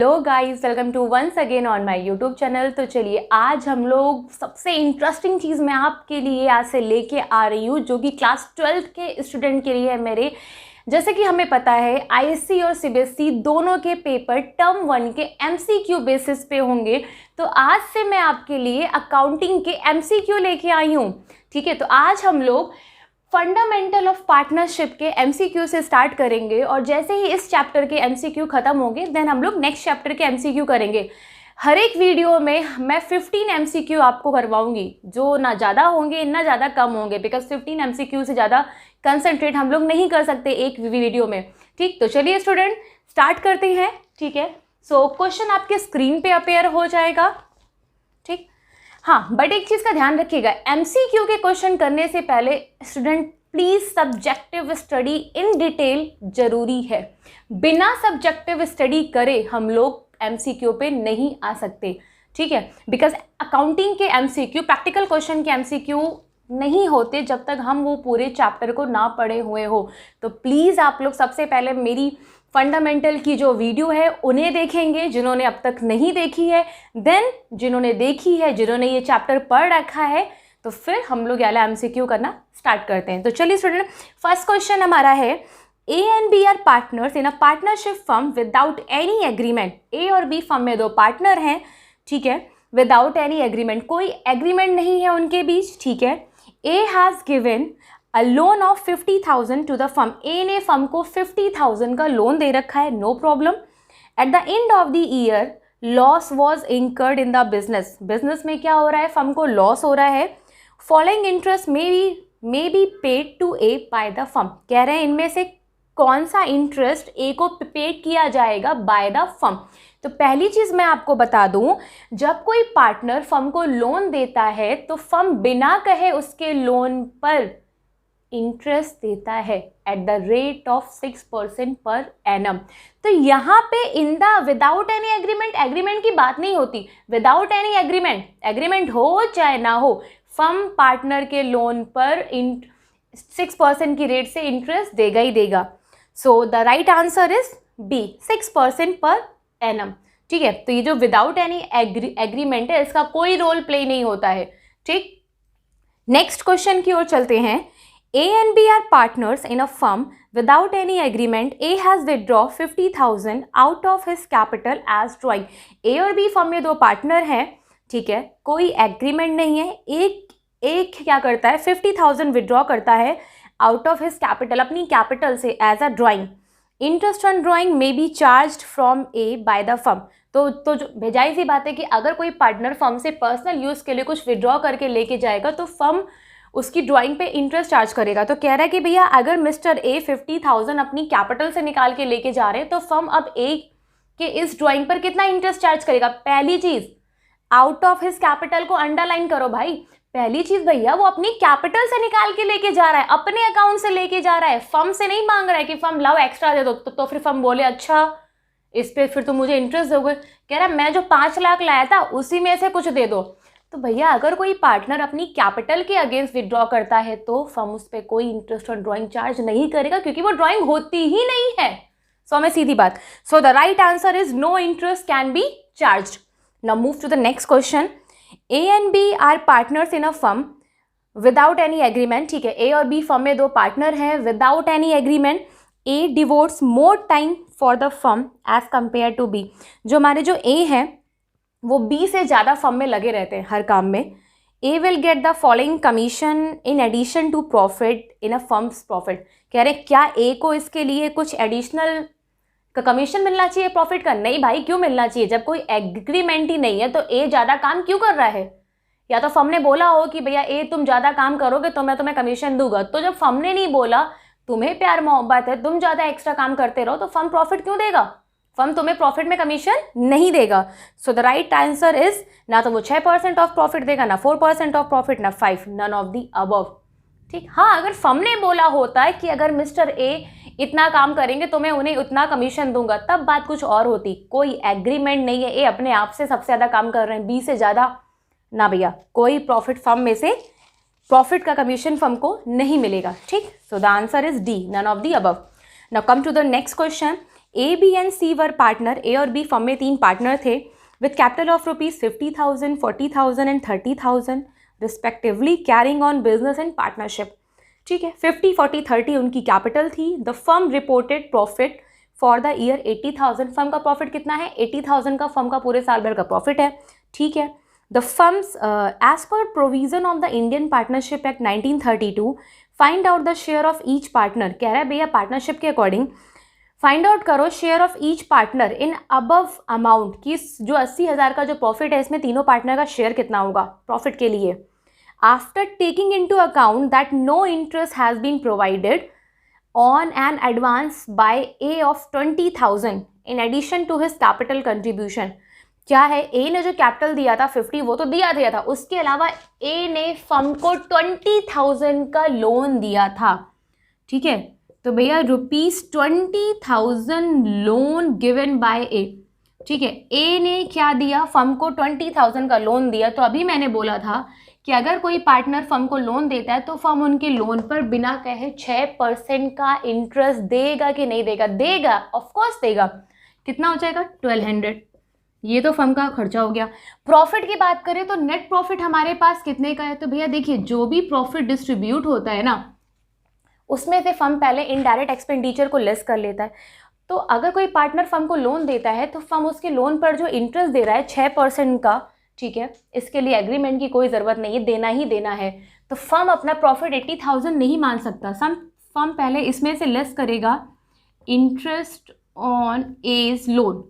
Hello guys, welcome to once again on my YouTube channel. तो चलिए आज हम लोग सबसे इंटरेस्टिंग चीज़ मैं आपके लिए आज से लेके आ रही हूँ, जो कि क्लास 12 के स्टूडेंट के लिए है मेरे। जैसे कि हमें पता है आईएससी और सीबीएसई दोनों के पेपर टर्म 1 के एमसीक्यू बेसिस पे होंगे। तो आज से मैं आपके लिए अकाउंटिंग के एमसीक्यू लेके आई हूँ। ठीक है, तो आज हम लोग फंडामेंटल ऑफ पार्टनरशिप के एमसीक्यू से स्टार्ट करेंगे और जैसे ही इस चैप्टर के एमसीक्यू खत्म होंगे देन हम लोग नेक्स्ट चैप्टर के एमसीक्यू करेंगे। हर एक वीडियो में मैं 15 एमसीक्यू आपको करवाऊंगी, जो ना ज़्यादा होंगे ना ज़्यादा कम होंगे, बिकॉज 15 एमसीक्यू से ज़्यादा कंसंट्रेट हम लोग नहीं कर सकते एक वीडियो में। ठीक, तो चलिए स्टूडेंट स्टार्ट करते हैं। ठीक है, सो क्वेश्चन आपके स्क्रीन पे अपेयर हो जाएगा। ठीक, हाँ, बट एक चीज़ का ध्यान रखिएगा, एमसीक्यू के क्वेश्चन करने से पहले student please subjective study in detail जरूरी है। बिना सब्जेक्टिव स्टडी करे हम लोग एमसीक्यू पे नहीं आ सकते। ठीक है, बिकॉज अकाउंटिंग के एमसीक्यू, प्रैक्टिकल क्वेश्चन के एमसीक्यू नहीं होते जब तक हम वो पूरे चैप्टर को ना पढ़े हुए हो। तो प्लीज़ आप लोग सबसे पहले मेरी फंडामेंटल की जो वीडियो है उन्हें देखेंगे, जिन्होंने अब तक नहीं देखी है। देन जिन्होंने देखी है, जिन्होंने ये चैप्टर पढ़ रखा है, तो फिर हम लोग वाला एमसीक्यू करना स्टार्ट करते हैं। तो चलिए स्टूडेंट, फर्स्ट क्वेश्चन हमारा है, A and B are partners in a partnership firm without any agreement. A और बी फर्म में दो पार्टनर हैं, ठीक है, विदाउट एनी एग्रीमेंट, कोई एग्रीमेंट नहीं है उनके बीच। ठीक है, A has given a loan of 50,000 to the firm. A ने फर्म को 50,000 का लोन दे रखा है, no problem. At the end of the year loss was incurred in the business. Business में क्या हो रहा है, फर्म को लॉस हो रहा है। Following interest may be paid to A by the firm. कह रहे हैं इनमें से कौन सा इंटरेस्ट ए को पेड किया जाएगा बाय द फर्म। तो पहली चीज़ मैं आपको बता दूं, जब कोई पार्टनर फर्म को लोन देता है तो फर्म बिना कहे उसके लोन पर इंटरेस्ट देता है eight the rate of 6% per annum. तो यहाँ पे in the without any agreement, agreement की बात नहीं होती। विदाउट एनी एग्रीमेंट, एग्रीमेंट हो चाहे ना हो, फर्म पार्टनर के लोन पर 6% की रेट से इंटरेस्ट देगा ही देगा। So the right answer is B, 6% per annum. ठीक है, तो ये जो विदाउट एनी एग्रीमेंट है इसका कोई रोल प्ले नहीं होता है। ठीक, नेक्स्ट क्वेश्चन की ओर चलते हैं। A and B are partners in a firm without any agreement. A has withdrawn 50,000 out of his capital as drawing. A और B फर्म में दो पार्टनर हैं, ठीक है, कोई एग्रीमेंट नहीं है। एक क्या करता है, 50,000 विड्रॉ करता है आउट ऑफ हिज कैपिटल, अपनी कैपिटल से, as a drawing. Interest on drawing may be charged from A by the firm. तो जो भेजाई सी बात है कि अगर कोई पार्टनर फर्म से पर्सनल यूज़ के लिए कुछ विड्रॉ करके लेके जाएगा तो फर्म उसकी ड्राइंग पे इंटरेस्ट चार्ज करेगा। तो कह रहा है कि भैया अगर मिस्टर ए 50,000 अपनी कैपिटल से निकाल के लेके जा रहे हैं तो फर्म अब ए के इस ड्राइंग पर कितना इंटरेस्ट चार्ज करेगा। पहली चीज़, आउट ऑफ हिज कैपिटल को अंडरलाइन करो भाई। पहली चीज़ भैया वो अपनी कैपिटल से निकाल के लेके जा रहा है, अपने अकाउंट से लेके जा रहा है, फर्म से नहीं मांग रहा है कि फर्म लाओ एक्स्ट्रा दे दो। तो फिर फर्म बोले अच्छा इस पर फिर तो मुझे इंटरेस्ट दोगे। कह रहा है मैं जो 5 लाख लाया था उसी में से कुछ दे दो। तो भैया अगर कोई पार्टनर अपनी कैपिटल के अगेंस्ट विड्रॉ करता है तो फर्म उस पर कोई इंटरेस्ट और ड्राइंग चार्ज नहीं करेगा, क्योंकि वो ड्राइंग होती ही नहीं है। सो हमें सीधी बात, so the right answer is no interest can be charged. Now move to the next question. A and B are partners in a firm without any agreement. ठीक है, ए और बी फर्म में दो पार्टनर हैं without any agreement. A devotes more time for the firm as compare to B. जो हमारे जो ए हैं वो बी से ज़्यादा फर्म में लगे रहते हैं हर काम में। A will get the following commission in addition to profit in a firm's profit. कह रहे क्या ए को इसके लिए कुछ एडिशनल का कमीशन मिलना चाहिए प्रॉफिट का? नहीं भाई, क्यों मिलना चाहिए? जब कोई एग्रीमेंट ही नहीं है तो ए ज़्यादा काम क्यों कर रहा है? या तो फर्म ने बोला हो कि भैया ए तुम ज़्यादा काम करोगे तो मैं तुम्हें कमीशन दूंगा। तो जब फर्म ने नहीं बोला, तुम्हें प्यार मोहब्बत है, तुम ज़्यादा एक्स्ट्रा काम करते रहो, तो फर्म प्रॉफिट क्यों देगा? फर्म तुम्हें प्रॉफिट में कमीशन नहीं देगा। So the right answer is, ना तो वो 6% ऑफ प्रॉफिट देगा, ना 4% ऑफ प्रॉफिट, ना 5, नन ऑफ द अबव। ठीक, हाँ, अगर फर्म ने बोला होता है कि अगर मिस्टर ए इतना काम करेंगे तो मैं उन्हें उतना कमीशन दूंगा, तब बात कुछ और होती। कोई एग्रीमेंट नहीं है, ए अपने आप से सबसे ज़्यादा काम कर रहे हैं, बी से ज़्यादा ना भैया, कोई प्रॉफिट फर्म में से प्रॉफिट का कमीशन फर्म को नहीं मिलेगा। ठीक, so the answer is D, none of the above. Now come to the next question. A, B and C were partner, A और बी फर्म में 3 पार्टनर थे with capital of ₹50,000, 40,000 and 30,000 respectively, carrying on business and partnership. ठीक है, 50, 40, 30 उनकी capital थी। The firm reported profit for the year 80,000। Firm का profit कितना है? 80,000 का फर्म का पूरे साल भर का प्रॉफिट है। ठीक है, the firms as per provision of the Indian Partnership Act 1932 find out the share of each partner. कह रहा है भैया पार्टनरशिप के अकॉर्डिंग फाइंड आउट करो share of each partner in above amount की जो 80,000 का जो प्रॉफिट है इसमें तीनों पार्टनर का शेयर कितना होगा प्रॉफिट के लिए। After taking into account that no interest has been provided on an advance by A of 20,000 in addition to his capital contribution. क्या है, ए ने जो कैपिटल दिया था 50 वो तो दिया था, उसके अलावा ए ने फर्म को 20,000 का लोन दिया था। ठीक है, तो भैया ₹20,000 लोन गिवन बाय ए। ठीक है, ए ने क्या दिया, फर्म को 20,000 का लोन दिया। तो अभी मैंने बोला था कि अगर कोई पार्टनर फर्म को लोन देता है तो फर्म उनके लोन पर बिना कहे 6% का इंटरेस्ट देगा कि नहीं देगा? देगा, ऑफकोर्स देगा। कितना हो जाएगा? 1200। ये तो फर्म का खर्चा हो गया। प्रॉफिट की बात करें तो नेट प्रॉफिट हमारे पास कितने का है? तो भैया देखिए, जो भी प्रॉफिट डिस्ट्रीब्यूट होता है ना उसमें से फर्म पहले इनडायरेक्ट एक्सपेंडिचर को लेस कर लेता है। तो अगर कोई पार्टनर फर्म को लोन देता है तो फर्म उसके लोन पर जो इंटरेस्ट दे रहा है 6% का, ठीक है, इसके लिए एग्रीमेंट की कोई ज़रूरत नहीं है, देना ही देना है। तो फर्म अपना प्रॉफिट 80,000 नहीं मान सकता। फर्म पहले इसमें से लेस करेगा इंटरेस्ट ऑन एज लोन।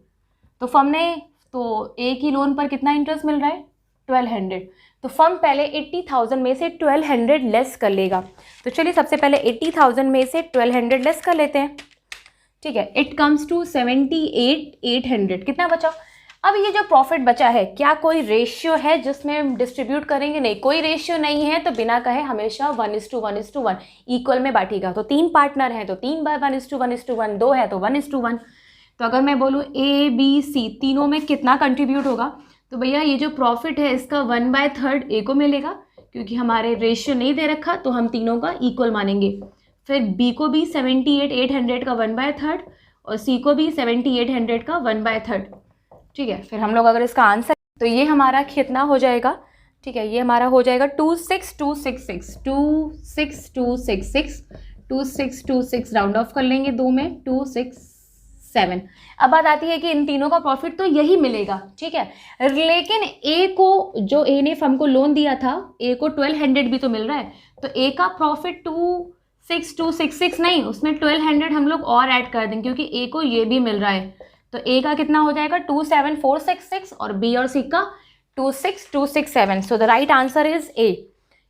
तो फर्म ने तो ए की लोन पर कितना इंटरेस्ट मिल रहा है? 1200। तो फर्म पहले 80,000 में से 1200 लेस कर लेगा। तो चलिए सबसे पहले 80,000 में से 1200 लेस कर लेते हैं। ठीक है, इट कम्स टू 78,800। कितना बचा? अब ये जो प्रॉफिट बचा है क्या कोई रेशियो है जिसमें हम डिस्ट्रीब्यूट करेंगे? नहीं, कोई रेशियो नहीं है। तो बिना कहे हमेशा 1:1:1 इक्वल में बांटेगा। तो 3 पार्टनर हैं तो 3/1:1:1, 2 है तो 1:1। तो अगर मैं बोलूँ ए, बी, सी तीनों में कितना कंट्रीब्यूट होगा? तो भैया ये जो प्रॉफिट है इसका 1/3 ए को मिलेगा, क्योंकि हमारे रेशियो नहीं दे रखा तो हम तीनों का इक्वल मानेंगे। फिर बी को भी 78,800 का 1/3 और सी को भी 78,800 का 1/3। ठीक है, फिर हम लोग अगर इसका आंसर तो ये हमारा कितना हो जाएगा? ठीक है, ये हमारा हो जाएगा 26,266, 26,266, 26,266 राउंड ऑफ कर लेंगे 2 में, 267। अब बात आती है कि इन तीनों का प्रॉफिट तो यही मिलेगा। ठीक है, लेकिन ए को, जो ए ने फर्म को लोन दिया था, ए को 1200 भी तो मिल रहा है। तो ए का प्रॉफिट 26,266 नहीं, उसमें 1200 हम लोग और ऐड कर देंगे क्योंकि ए को ये भी मिल रहा है। तो ए का कितना हो जाएगा? 27,466 और बी और सी का 26,267। So the right answer is A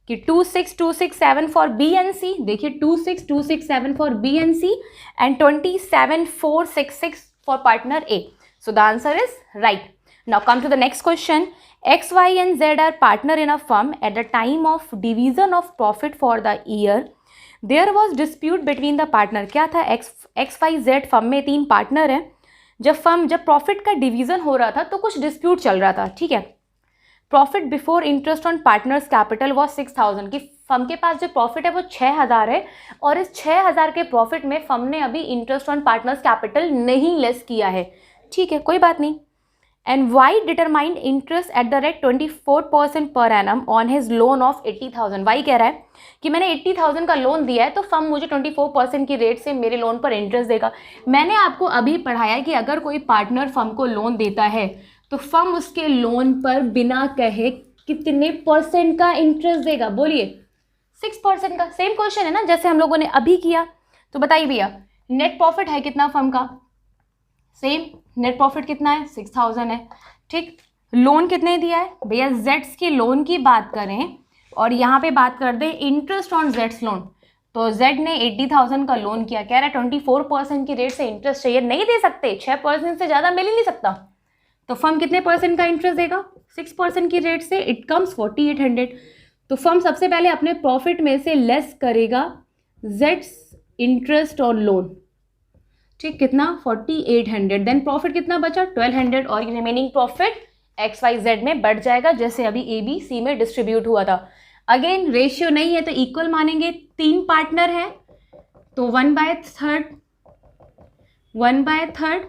कि 26,267 फॉर बी एंड सी। देखिए 26,267 for B and C and 27,466 for partner A. So the answer is right. Now come to the next question. X, Y and Z are partner in a firm at the time of division of profit for the year. There was dispute between the partner. क्या था? X, Y, Z firm में 3 partner हैं। जब profit का division हो रहा था तो कुछ डिस्प्यूट चल रहा था। ठीक है, profit before interest on partners capital was 6,000 की फर्म के पास जो प्रॉफिट है वो 6,000 है और इस 6,000 के प्रॉफिट में फर्म ने अभी इंटरेस्ट ऑन पार्टनर्स कैपिटल नहीं लेस किया है। ठीक है, कोई बात नहीं। And Y determined interest at the rate 24% per annum on his loan of 80,000। Y कह रहा है कि मैंने 80,000 का लोन दिया है तो फर्म मुझे 24% की रेट से मेरे लोन पर इंटरेस्ट देगा। मैंने आपको अभी पढ़ाया कि अगर कोई पार्टनर फर्म को लोन देता है तो फर्म उसके लोन पर बिना कहे कितने परसेंट का इंटरेस्ट देगा? बोलिए 6% का। सेम क्वेश्चन है ना जैसे हम लोगों ने अभी किया। तो बताइए भैया नेट प्रॉफिट है कितना फर्म का? सेम, नेट प्रॉफिट कितना है? 6,000 है। ठीक, लोन कितने दिया है भैया? जेड्स के लोन की बात करें और यहाँ पे बात कर दें इंटरेस्ट ऑन जेड्स लोन, तो जेड ने 80,000 का लोन किया। कह रहा है 24% की रेट से इंटरेस्ट चाहिए, नहीं दे सकते, 6% से ज़्यादा मिल ही नहीं सकता। तो फर्म कितने परसेंट का इंटरेस्ट देगा? 6% की रेट से। It comes 4,800। तो फर्म सबसे पहले अपने प्रॉफिट में से लेस करेगा जेड्स इंटरेस्ट ऑन लोन। ठीक, कितना? 4,800। देन प्रॉफिट कितना बचा? 1,200 और रिमेनिंग प्रॉफिट XYZ में बढ़ जाएगा जैसे अभी ABC में डिस्ट्रीब्यूट हुआ था। अगेन रेशियो नहीं है तो इक्वल मानेंगे। 3 पार्टनर हैं तो 1/3 1/3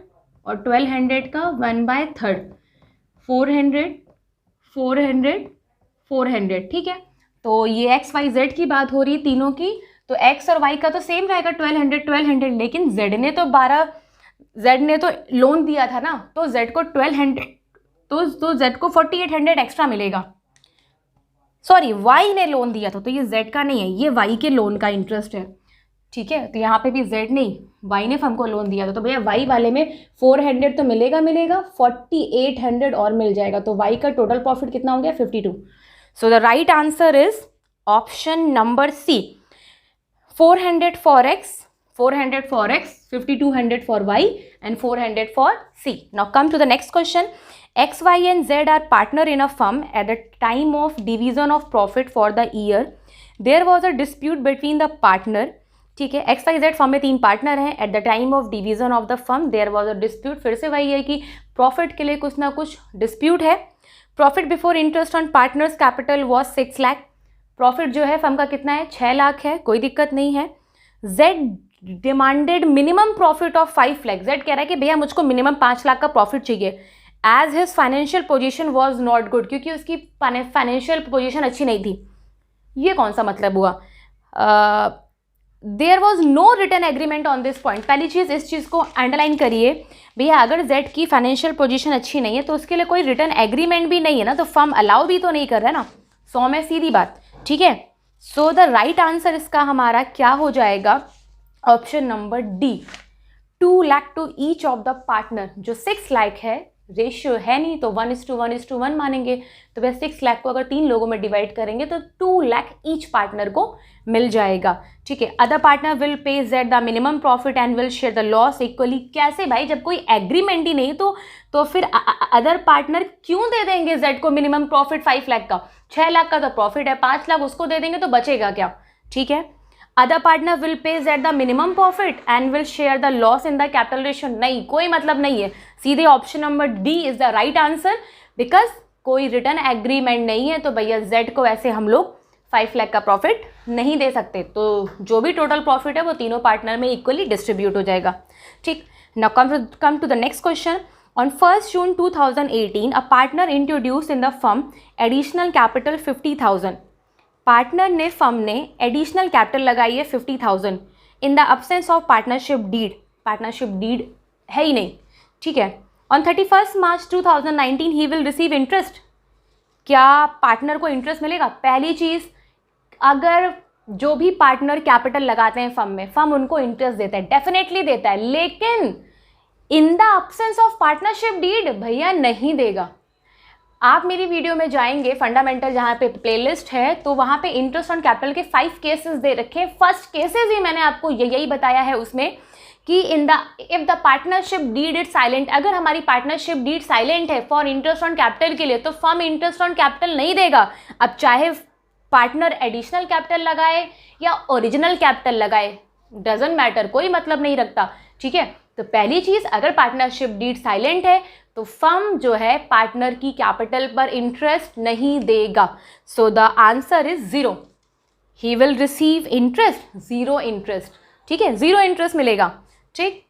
और 1200 का 1/3, 400 400 400, ठीक है। तो ये एक्स वाई जेड की बात हो रही है तीनों की, तो एक्स और वाई का तो सेम रहेगा 1200 1200, लेकिन जेड ने तो लोन दिया था ना, तो जेड को 1200, तो जेड को 4800 एक्स्ट्रा मिलेगा। सॉरी, वाई ने लोन दिया था, तो ये जेड का नहीं है, ये वाई के लोन का इंटरेस्ट है, ठीक है। तो यहाँ पे भी जेड नहीं, वाई ने हमको लोन दिया था, तो भैया वाई वाले में 400 तो मिलेगा 4800 और मिल जाएगा, तो वाई का टोटल प्रॉफिट कितना हो गया 52। So the right answer is option number C, 400 for X, 5200 for Y and 400 for C. Now come to the next question. X, Y and Z are partner in a firm at the time of division of profit for the year. There was a dispute between the partner, ठीक है। X Y Z firm में 3 partner हैं। At the time of division of the firm there was a dispute, फिर से वही है कि profit के लिए कुछ ना कुछ डिस्प्यूट है। Profit before interest on partners capital was 6 lakh. Profit जो है फर्म का कितना है 6 लाख है, कोई दिक्कत नहीं है। Z demanded minimum profit of 5 lakh. Z कह रहा है कि भैया मुझको मिनिमम 5 लाख का प्रॉफिट चाहिए। As his financial position was not good, क्योंकि उसकी फाइनेंशियल पोजिशन अच्छी नहीं थी। ये कौन सा मतलब हुआ? There was no return agreement on this point. पहली चीज़, इस चीज़ को अंडरलाइन करिए भैया, अगर जेड की फाइनेंशियल पोजीशन अच्छी नहीं है तो उसके लिए कोई रिटर्न एग्रीमेंट भी नहीं है ना, तो फर्म अलाउ भी तो नहीं कर रहा है ना, 100 में सीधी बात, ठीक है। सो द राइट आंसर इसका हमारा क्या हो जाएगा? Option number D, 2 lakh to each of the partner. जो 6 लाख है, रेशियो है नहीं तो 1:1 मानेंगे, तो वह 6 लाख को अगर 3 लोगों में डिवाइड करेंगे तो 2 लाख ईच पार्टनर को मिल जाएगा, ठीक है। Other partner will pay Z the minimum profit and will share the loss equally. कैसे भाई, जब कोई एग्रीमेंट ही नहीं तो फिर अदर पार्टनर क्यों दे देंगे जेड को मिनिमम प्रॉफिट 5 लाख का? 6 लाख का तो प्रॉफिट है, 5 लाख उसको दे देंगे तो बचेगा क्या, ठीक है। Other partner will pay Z the minimum profit and will share the loss in the capital ratio. नहीं, कोई मतलब नहीं है, सीधे option number D is the right answer, because कोई रिटर्न एग्रीमेंट नहीं है, तो भैया जेड को ऐसे हम लोग 5 लाख का प्रॉफिट नहीं दे सकते। तो जो भी टोटल प्रॉफिट है वो तीनों पार्टनर में इक्वली डिस्ट्रीब्यूट हो जाएगा, ठीक। Now come to the next question. On 1 June 2018 a partner introduce in the firm additional capital 50,000। Partner ने फर्म ने एडिशनल कैपिटल लगाई है 50,000 in the absence of partnership deed. Partnership deed है ही नहीं, ठीक है। On 31 March 2019 he will receive interest. क्या पार्टनर को इंटरेस्ट मिलेगा? पहली चीज़, अगर जो भी पार्टनर कैपिटल लगाते हैं फर्म में, फर्म उनको इंटरेस्ट देता है, डेफिनेटली देता है, लेकिन in the absence of partnership deed भैया नहीं देगा। आप मेरी वीडियो में जाएंगे फंडामेंटल, जहाँ पे प्लेलिस्ट है, तो वहाँ पे इंटरेस्ट ऑन कैपिटल के 5 केसेस दे रखे हैं। फर्स्ट केसेस ही मैंने आपको यही बताया है उसमें कि if the partnership deed is silent, अगर हमारी पार्टनरशिप डीड साइलेंट है फॉर इंटरेस्ट ऑन कैपिटल के लिए, तो फर्म इंटरेस्ट ऑन कैपिटल नहीं देगा। अब चाहे पार्टनर एडिशनल कैपिटल लगाए या ओरिजिनल कैपिटल लगाए, डजेंट मैटर, कोई मतलब नहीं रखता, ठीक है। तो पहली चीज़, अगर पार्टनरशिप डीड साइलेंट है तो फर्म जो है पार्टनर की कैपिटल पर इंटरेस्ट नहीं देगा। So the answer is 0। He will receive interest, 0 interest, ठीक है, 0 इंटरेस्ट मिलेगा, ठीक।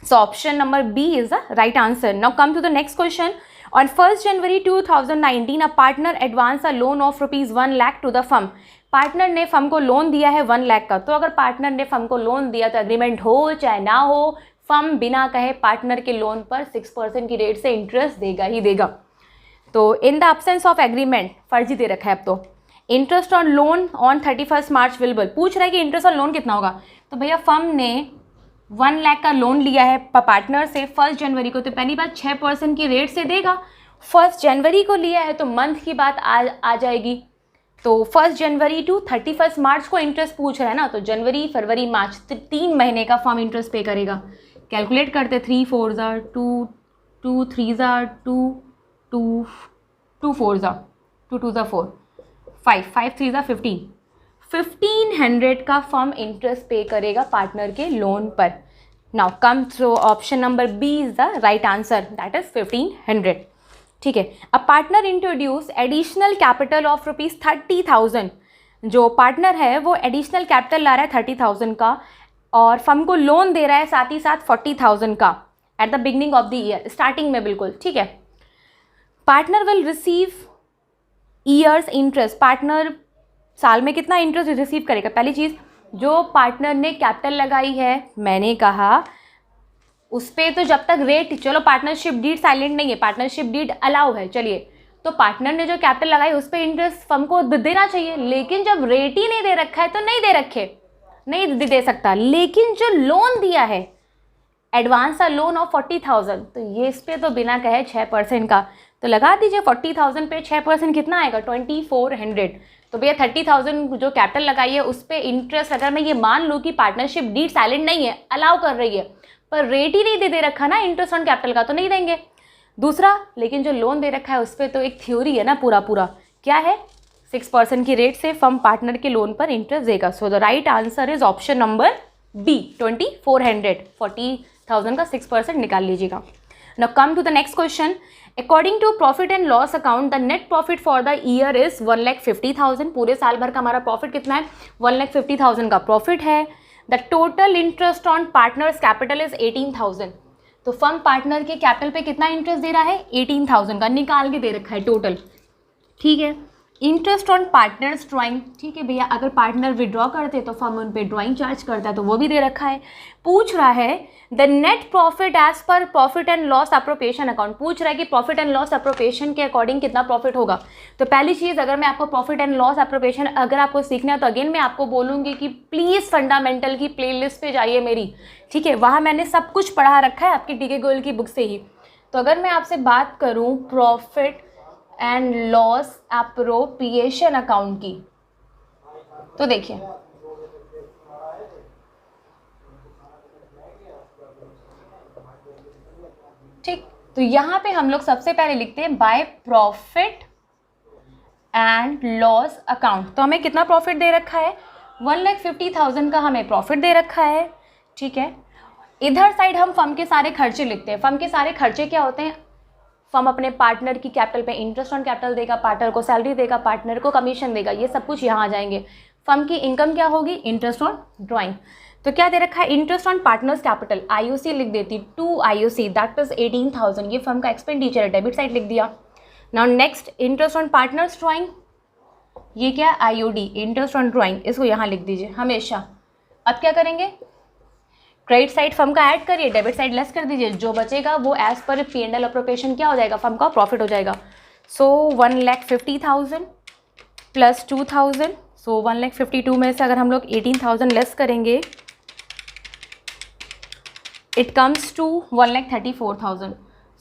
So option number B is the right answer. Now come to the next question. On 1 January 2019 a partner advance a loan of ₹1 lakh to the firm. Partner ने firm को loan दिया है 1 लाख का। तो अगर पार्टनर ने फर्म को लोन दिया तो एग्रीमेंट हो चाहे ना हो, फर्म बिना कहे पार्टनर के लोन पर 6% की रेट से इंटरेस्ट देगा ही देगा। तो in the absence of agreement, फर्जी दे रखा है अब तो, interest on loan on 31 March will पूछ रहा है कि इंटरेस्ट ऑन लोन कितना होगा। तो भैया फर्म ने 1 लाख का लोन लिया है पार्टनर से 1 जनवरी को, तो पहली बात 6% की रेट से देगा। 1 जनवरी को लिया है तो मंथ की बात आ जाएगी। तो 1 जनवरी टू 31 मार्च को इंटरेस्ट पूछ रहा है ना, तो जनवरी फरवरी मार्च 3 महीने का फर्म इंटरेस्ट पे करेगा। कैलकुलेट करते, 3 4 ज़ा 2, 2 3 ज़ा 2, 2 2 4 ज़ा 2 2 ज़ा 4, 5 5 3 ज़ा 15, 1500 का फर्म इंटरेस्ट पे करेगा पार्टनर के लोन पर। Now come to option number B is the right answer, that is 1500, ठीक है। A partner introduce additional capital of ₹30,000। जो पार्टनर है वो एडिशनल कैपिटल ला रहा है 30,000 का और फर्म को लोन दे रहा है साथ ही साथ 40,000 का at the beginning of the year, starting में बिल्कुल, ठीक है। Partner will receive years interest, partner साल में कितना इंटरेस्ट रिसीव करेगा? पहली चीज़, जो पार्टनर ने कैपिटल लगाई है, मैंने कहा उस पर तो जब तक रेट, चलो पार्टनरशिप डीड साइलेंट नहीं है, पार्टनरशिप डीड अलाउ है, चलिए, तो पार्टनर ने जो कैपिटल लगाई उस पर इंटरेस्ट फर्म को देना चाहिए, लेकिन जब रेट ही नहीं दे रखा है तो नहीं दे रखे, नहीं दे सकता। लेकिन जो लोन दिया है, एडवांस का लोन ऑफ 40,000, तो ये इस पर तो बिना कहे 6% का, तो लगा दीजिए 40,000 पे 6% कितना आएगा? 2400। तो भैया 30,000 जो कैपिटल लगाई है उस पर इंटरेस्ट, अगर मैं ये मान लूँ कि पार्टनरशिप डीड साइलेंट नहीं है, अलाउ कर रही है, पर रेट ही नहीं दे रखा ना इंटरेस्ट ऑन कैपिटल का, तो नहीं देंगे। दूसरा, लेकिन जो लोन दे रखा है उस पर तो एक थ्योरी है ना, पूरा क्या है, 6% की रेट से फर्म पार्टनर के लोन पर इंटरेस्ट देगा। So the right answer is option number B, 2400। 40,000 का 6% निकाल लीजिएगा। Now come to the next question. According to profit and loss account, the net profit for the year is 1,50,000। पूरे साल भर का हमारा प्रॉफिट कितना है? 1,50,000 का प्रॉफिट है। The total interest on partners capital is 18,000। तो फर्म पार्टनर के कैपिटल पे कितना इंटरेस्ट दे रहा है? 18,000 का निकाल के दे रखा है टोटल, ठीक है। इंटरेस्ट ऑन पार्टनर्स ड्राइंग, ठीक है भैया, अगर पार्टनर विड्रॉ करते तो फर्म उन पे ड्राइंग चार्ज करता है, तो वो भी दे रखा है। पूछ रहा है the net profit as per profit and loss appropriation account, पूछ रहा है कि प्रॉफिट एंड लॉस अप्रोप्रिएशन के अकॉर्डिंग कितना प्रॉफिट होगा। तो पहली चीज़, अगर मैं आपको प्रॉफिट एंड लॉस अप्रोप्रिएशन अगर आपको सीखना है तो अगेन मैं आपको बोलूँगी कि प्लीज़ फंडामेंटल की प्लेलिस्ट पे जाइए मेरी, ठीक है, वहाँ मैंने सब कुछ पढ़ा रखा है आपकी DK गोयल की बुक से ही। तो अगर मैं आपसे बात करूँ profit and loss appropriation account की, तो देखिए ठीक, तो यहाँ पे हम लोग सबसे पहले लिखते हैं by profit and loss account. तो हमें कितना प्रॉफिट दे रखा है? 1,50,000 का हमें प्रॉफिट दे रखा है, ठीक है। इधर साइड हम फर्म के सारे खर्चे लिखते हैं। फर्म के सारे खर्चे क्या होते हैं? फर्म अपने पार्टनर की कैपिटल पे इंटरेस्ट ऑन कैपिटल देगा, पार्टनर को सैलरी देगा, पार्टनर को कमीशन देगा, ये सब कुछ यहाँ आ जाएंगे। फर्म की इनकम क्या होगी? Interest on drawing. तो क्या दे रखा है? Interest on partners capital, IOC लिख देती, 2 IOC दैट इज 18,000, ये फर्म का एक्सपेंडिचर है, डेबिट साइड लिख दिया। Now next, interest on partners drawing, ये क्या? IOD, इंटरेस्ट ऑन ड्राइंग, इसको यहाँ लिख दीजिए हमेशा। अब क्या करेंगे? क्रेडिट साइड फर्म का ऐड करिए, डेबिट साइड लेस कर दीजिए, जो बचेगा वो एज पर P&L अप्रोप्रिएशन क्या हो जाएगा? फर्म का प्रॉफिट हो जाएगा। सो 1,50,000 प्लस 2,000, सो 1,52 में से अगर हम लोग 18,000 लेस करेंगे, it comes to 1,34,000।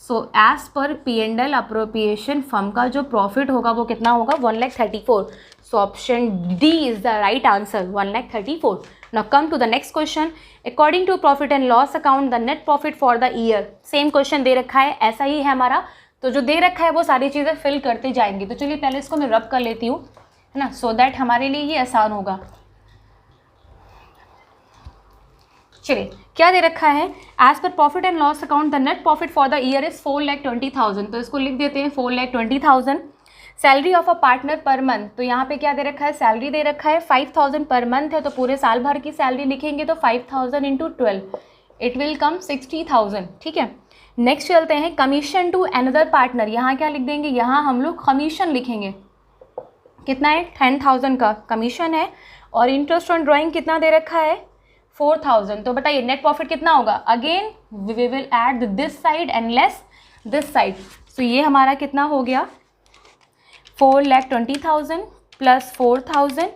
So as per P&L appropriation firm का जो प्रॉफिट होगा वो कितना होगा? 1,34,000। So option D is the right answer, 1,34,000। Now come to the next question. According to profit and loss account, the net profit for the year. Same question दे रखा है, ऐसा ही है हमारा, तो जो दे रखा है वो सारी चीज़ें फिल करते जाएंगे। तो चलिए पहले इसको मैं रब कर लेती हूँ, है ना, सो दैट हमारे लिए ये आसान होगा। चलिए क्या दे रखा है? As per profit and loss account the net profit for the year is 4,20,000। तो इसको लिख देते हैं 4,20,000। Salary of a partner per month, तो यहाँ पे क्या दे रखा है? सैलरी दे रखा है 5,000 पर मंथ है, तो पूरे साल भर की सैलरी लिखेंगे तो 5,000 इंटू 12 इट विल कम 60,000, ठीक है। नेक्स्ट चलते हैं, कमीशन टू अनदर पार्टनर, यहाँ क्या लिख देंगे? यहाँ हम लोग कमीशन लिखेंगे, कितना है? 10,000 का कमीशन है, और इंटरेस्ट ऑन ड्राइंग कितना दे रखा है? 4,000। तो बताइए नेट प्रॉफिट कितना होगा? Again we will add this side and less this side, so ये हमारा कितना हो गया? 4,20,000 प्लस 4,000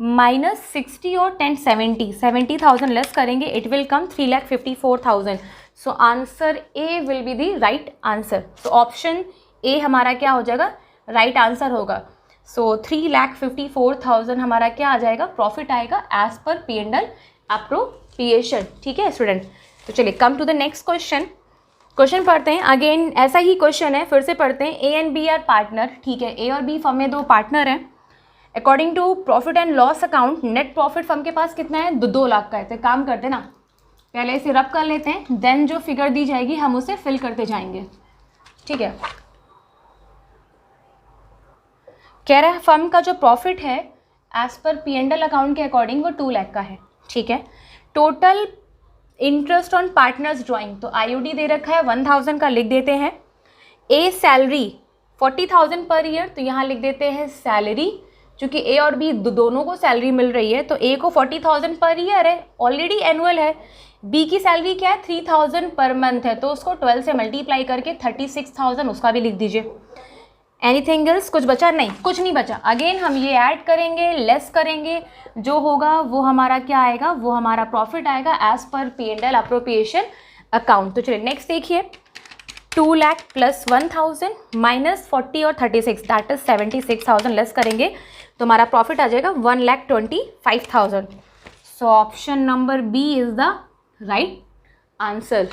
माइनस 60 और 10 70,000 लेस करेंगे, it will come 3,54,000। So answer A will be the right answer. So option A हमारा क्या हो जाएगा? राइट आंसर होगा। सो 3,54,000 हमारा क्या आ जाएगा? प्रॉफिट आएगा एज पर P&L अप्रोप्रिएशन, ठीक है स्टूडेंट। तो चलिए come to the next question. Question पढ़ते हैं, अगेन ऐसा ही क्वेश्चन है, फिर से पढ़ते हैं। A and B are partner, ठीक है, A और B फर्म में 2 पार्टनर हैं। According to profit and loss account, net profit firm के पास कितना है? 2 लाख का है। तो काम करते हैं ना, पहले इसे रब कर लेते हैं, देन जो फिगर दी जाएगी हम उसे फिल करते जाएंगे, ठीक है। कह रहा है फर्म का जो प्रॉफिट है एज पर P&L अकाउंट के अकॉर्डिंग वो 2 लाख का है, ठीक है। Total interest on partners drawing, तो आईओडी दे रखा है 1000 का, लिख देते हैं। ए सैलरी 40,000 पर ईयर, तो यहाँ लिख देते हैं सैलरी, क्योंकि ए और बी दोनों को सैलरी मिल रही है, तो ए को 40,000 पर ईयर है, ऑलरेडी एनुअल है। बी की सैलरी क्या है 3000 पर मंथ है, तो उसको 12 से मल्टीप्लाई करके 36,000 उसका भी लिख दीजिए। एनीथिंग एल्स, कुछ बचा? नहीं, कुछ नहीं बचा। अगेन हम ये ऐड करेंगे, लेस करेंगे, जो होगा वो हमारा क्या आएगा, वो हमारा प्रॉफिट आएगा as per P&L appropriation account. तो चलिए नेक्स्ट देखिए, 2 लाख प्लस 1000 माइनस 40 और 36 दैट इज 76,000 लेस करेंगे तो हमारा प्रॉफिट आ जाएगा 1,25,000। So option number B is the right answer.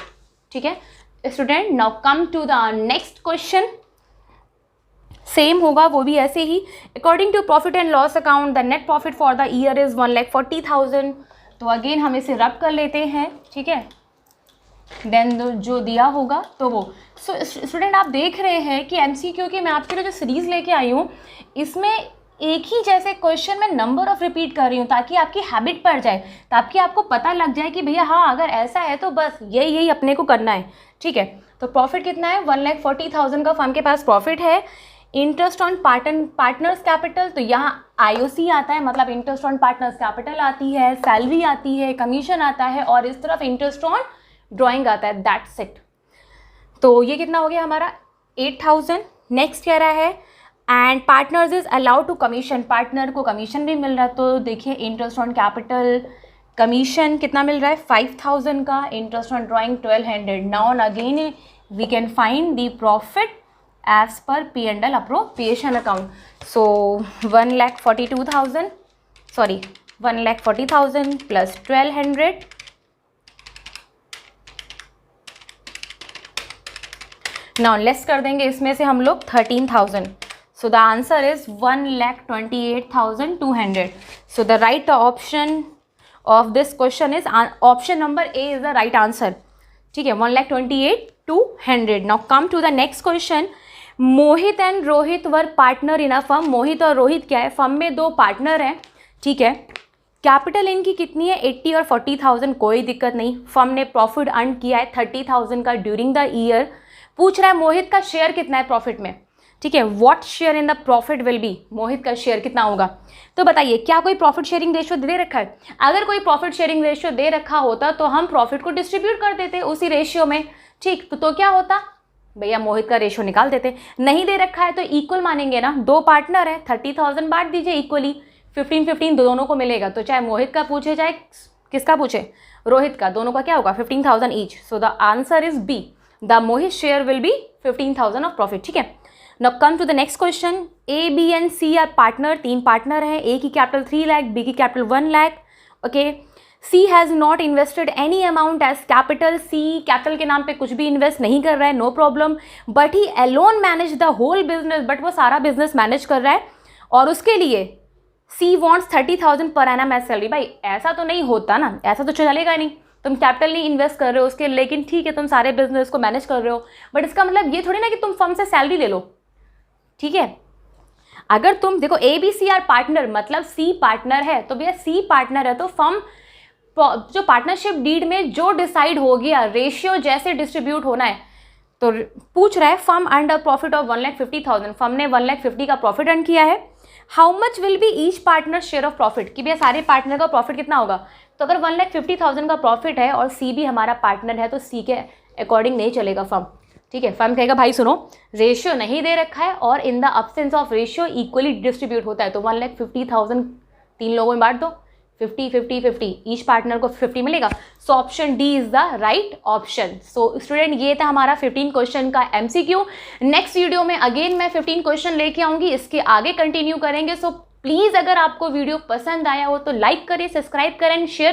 ठीक है student, now come to the next question. Same होगा, वो भी ऐसे ही। According to profit and loss account the net profit for the year is 1,40,000। तो अगेन हम इसे रब कर लेते हैं, ठीक है। देन जो दिया होगा तो वो। सो स्टूडेंट आप देख रहे हैं कि MCQ की मैं आपके लिए जो सीरीज़ लेके आई हूँ, इसमें एक ही जैसे क्वेश्चन में नंबर ऑफ रिपीट कर रही हूँ ताकि आपकी हैबिट पड़ जाए, ताकि आपको पता लग जाए कि भैया हाँ अगर ऐसा है तो बस यही अपने को करना है। ठीक है, तो प्रॉफिट कितना है 1,40,000 का फर्म के पास प्रॉफिट है। इंटरेस्ट ऑन पार्टनर्स कैपिटल, तो यहाँ IOC आता है, मतलब इंटरेस्ट ऑन पार्टनर्स कैपिटल आती है, सैलरी आती है, कमीशन आता है और इस तरफ इंटरेस्ट ऑन ड्राइंग आता है, दैट्स इट। तो ये कितना हो गया हमारा 8,000। नेक्स्ट कह रहा है and partners is allowed to commission, partner को कमीशन भी मिल रहा है। तो देखिए इंटरेस्ट ऑन कैपिटल कमीशन कितना मिल रहा है 5,000 का, interest on drawing 1,200। Now again we can find the profit as per P&L appropriation account. So 1,42,000 sorry 1,40,000 plus 1,200 now less कर देंगे इसमें से हम लोग 13,000। So the answer is 1,28,200। So the right option of this question is option number A is the right answer. ठीक है, 1,28,200। Now come to the next question. Mohit and Rohit were partner in a firm. Mohit और रोहित क्या है, firm में दो partner हैं। ठीक है, कैपिटल इनकी कितनी है 80 और 40,000, कोई दिक्कत नहीं। फर्म ने प्रॉफिट अर्न किया है 30,000 का ड्यूरिंग द ईयर। पूछ रहा है मोहित का शेयर कितना है प्रॉफिट में। ठीक है, what share in the profit will be, Mohit का शेयर कितना होगा। तो बताइए क्या कोई प्रॉफिट शेयरिंग रेशियो दे रखा है? अगर कोई प्रॉफिट शेयरिंग रेशियो दे रखा होता तो हम प्रॉफिट को डिस्ट्रीब्यूट कर देते उसी रेशियो में। ठीक, तो क्या होता भैया, मोहित का रेशियो निकाल देते। नहीं दे रखा है तो इक्वल मानेंगे ना, दो पार्टनर है 30,000 बांट दीजिए इक्वली, 15-15 दोनों को मिलेगा। तो चाहे मोहित का पूछे चाहे किसका पूछे, रोहित का, दोनों का क्या होगा 15,000 each. So the answer is B, the Mohit share will be 15,000 of profit. ठीक है, now come to the next question. A B and C are partner, तीन पार्टनर हैं। ए की कैपिटल 3 लाख, बी की capital 1 lakh. Okay, C has not invested any amount as capital. C capital के नाम पे कुछ भी इन्वेस्ट नहीं कर रहा है, no problem, but he alone manage the whole business, but वो सारा बिजनेस मैनेज कर रहा है और उसके लिए सी wants 30,000 per annum as salary. भाई ऐसा तो नहीं होता ना, ऐसा तो चलेगा नहीं, तुम कैपिटल नहीं इन्वेस्ट कर रहे हो उसके, लेकिन ठीक है तुम सारे बिजनेस को मैनेज कर रहे हो, बट इसका मतलब ये थोड़ी ना कि तुम फर्म से सैलरी ले लो। ठीक है, अगर तुम देखो A B C are partner, मतलब सी पार्टनर है, तो भैया सी पार्टनर है तो फर्म जो पार्टनरशिप डीड में जो डिसाइड हो गया, रेशियो जैसे डिस्ट्रीब्यूट होना है। तो पूछ रहा है firm earn a profit of 1,50,000, firm ने 1,50,000 का प्रॉफिट अर्न किया है। How much will be each partner share of profit, कि भैया सारे पार्टनर का प्रॉफिट कितना होगा। तो अगर 1,50,000 का प्रॉफिट है और सी भी हमारा पार्टनर है तो सी के अकॉर्डिंग नहीं चलेगा फर्म। ठीक है, फर्म कहेगा भाई सुनो रेशियो नहीं दे रखा है और इन the absence of ratio equally distribute होता है, तो 1,50,000 तीन लोगों में बांट दो, 50-50-50, ईच पार्टनर को 50 मिलेगा। So option D is the right option. So student ये था हमारा 15 क्वेश्चन का MCQ। नेक्स्ट वीडियो में अगेन मैं 15 क्वेश्चन लेके आऊंगी, इसके आगे कंटिन्यू करेंगे। सो प्लीज़ अगर आपको वीडियो पसंद आया हो तो लाइक करें, सब्सक्राइब करें, शेयर